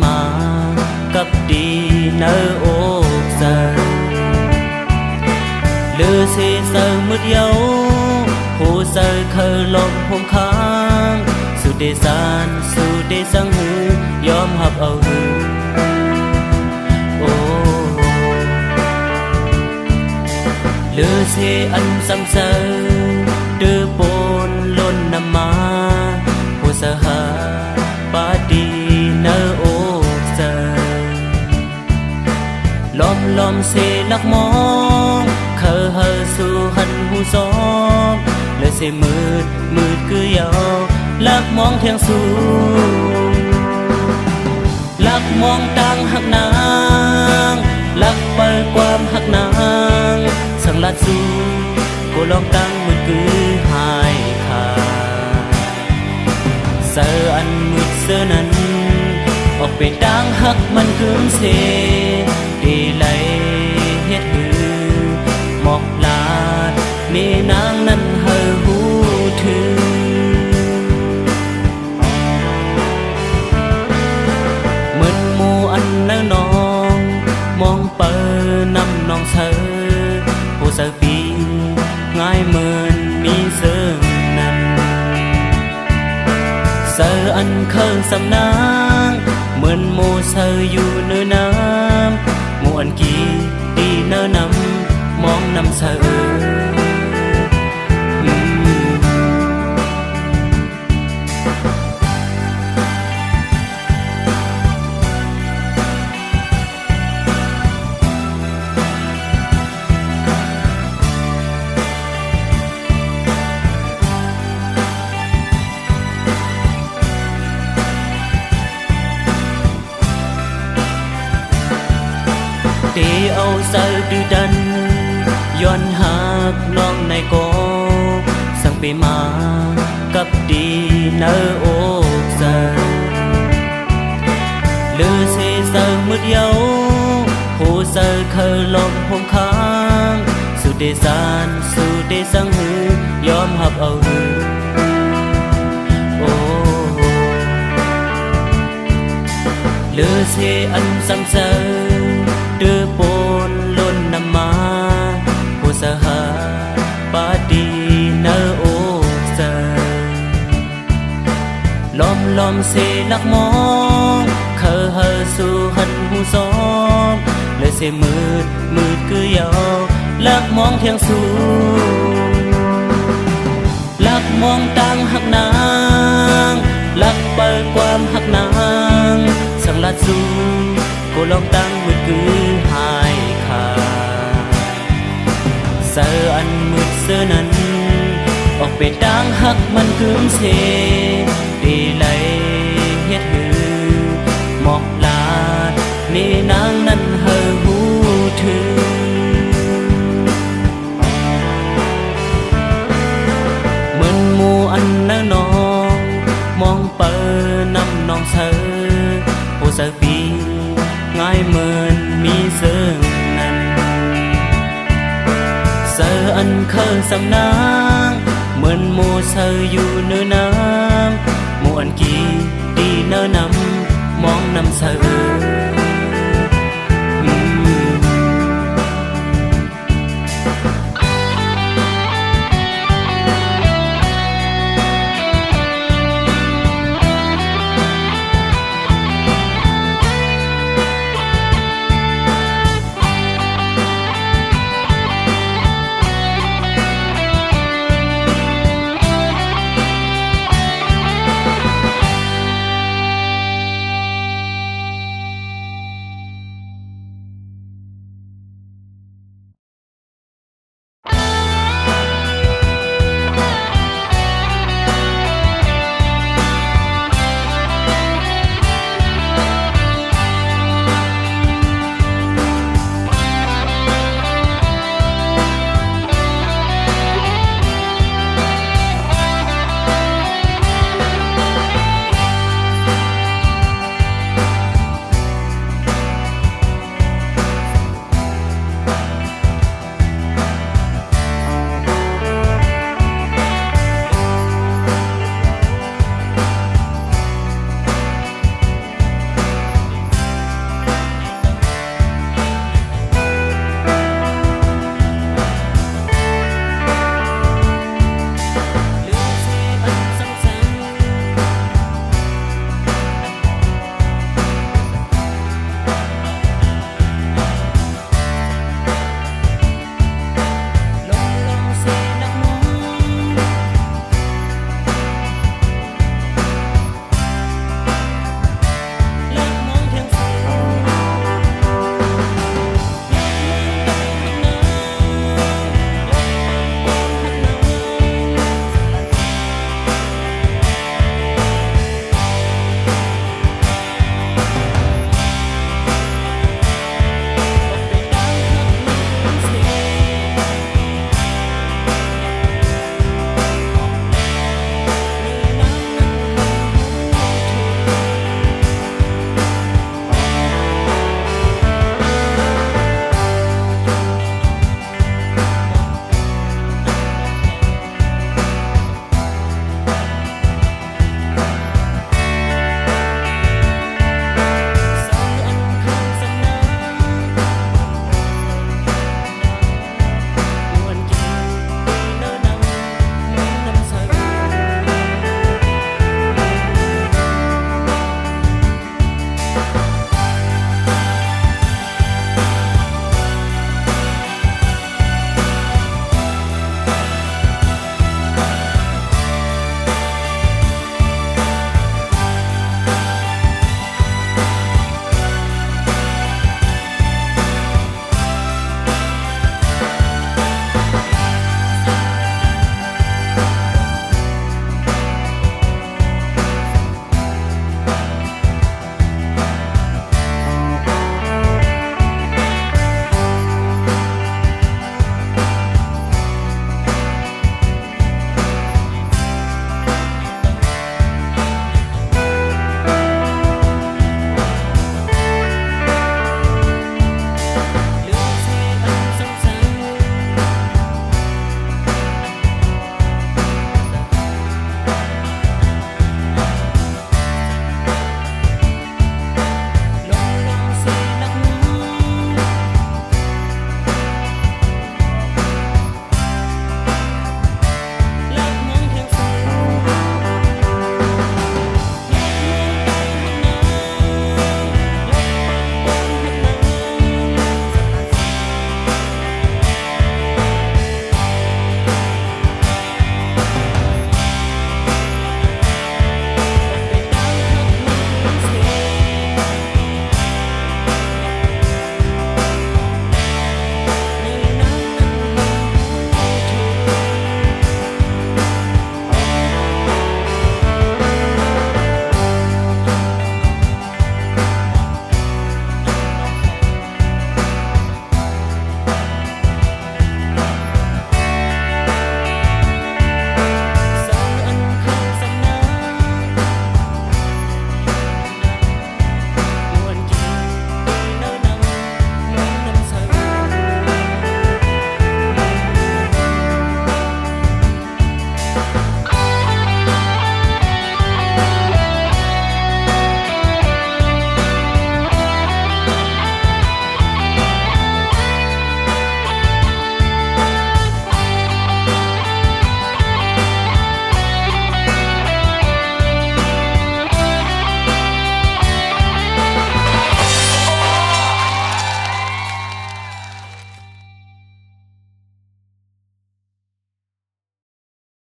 มากับดีเนอโอกเซอเลือเสเซอมืดเยาผู้เซอเคยลงพงค้างสุดเดสานสุดเดสังหือยอมหับเอาหือโอ้เลือเสอันซ้ำเซอเดือปนล้นนำมาผู้เสหาบาดีเนอโอกเซอล้อมเสลักมองเคยเฮอสู่หันหูซ้อมเลยเสมืดคือยาวลักมองเทียงสูงลักมองต่างหักนางลักเปิดความหักนางสังลัดสู่กูลองตั้งมืดคือหายขาเสืออันมืดเสือนั้นออกเป็นต่างหักมันคืนเสดีไหลเฮ็ดหือหมอกลาดมีนางนั้นเฮอหูถือเหมือนหมู่อันเนอน้องมองเปิดนำน้องเธอผู้เสือปีง่ายเหมือนมีเสือนั้นเสืออันเคยสำนางเหมือนหมู่เสืออยู่เนื้อน้ำหมู่อันกีดีเนื้อนำมองนำเสือตีเอาเสือดื้อดันย้อนหักน้องในโกสั่งไปมากับดีเนอโอกเสือเลือเสเสือมืดเยาผู้เสือเคยลงพงค้างสุดเดสานสุดเดสังหือยอมหับเอาหือโอ้เลือเสอันซ้ำเสือเดือปนล้นนำมาผู้เสหาบาดีเนอโอกเซอล้อมเสลักมองเคยเฮอสู่หันหูซ้อมเลยเสมืดคือยาวลักมองเทียงสูงลักมองต่างหักนางลักเปิดความหักนางสังลัดสู่กูลองตั้งมืดคือหายขาเสืออันมืดเสือนั้นออกเป็นต่างหักมันคืนเสดีไหลเฮ็ดหือหมอกลาดมีนางนั้นเฮอหูถือเหมือนหมู่อันเนอน้องมองเปิดนำน้องเสือผู้เสือปีง่ายเหมือนมีเสือนั้นเสืออันเคยสำนางเหมือนหมู่เสืออยู่เนื้อน้ำหมู่อันกีดีเนื้อนำมองนำเสือ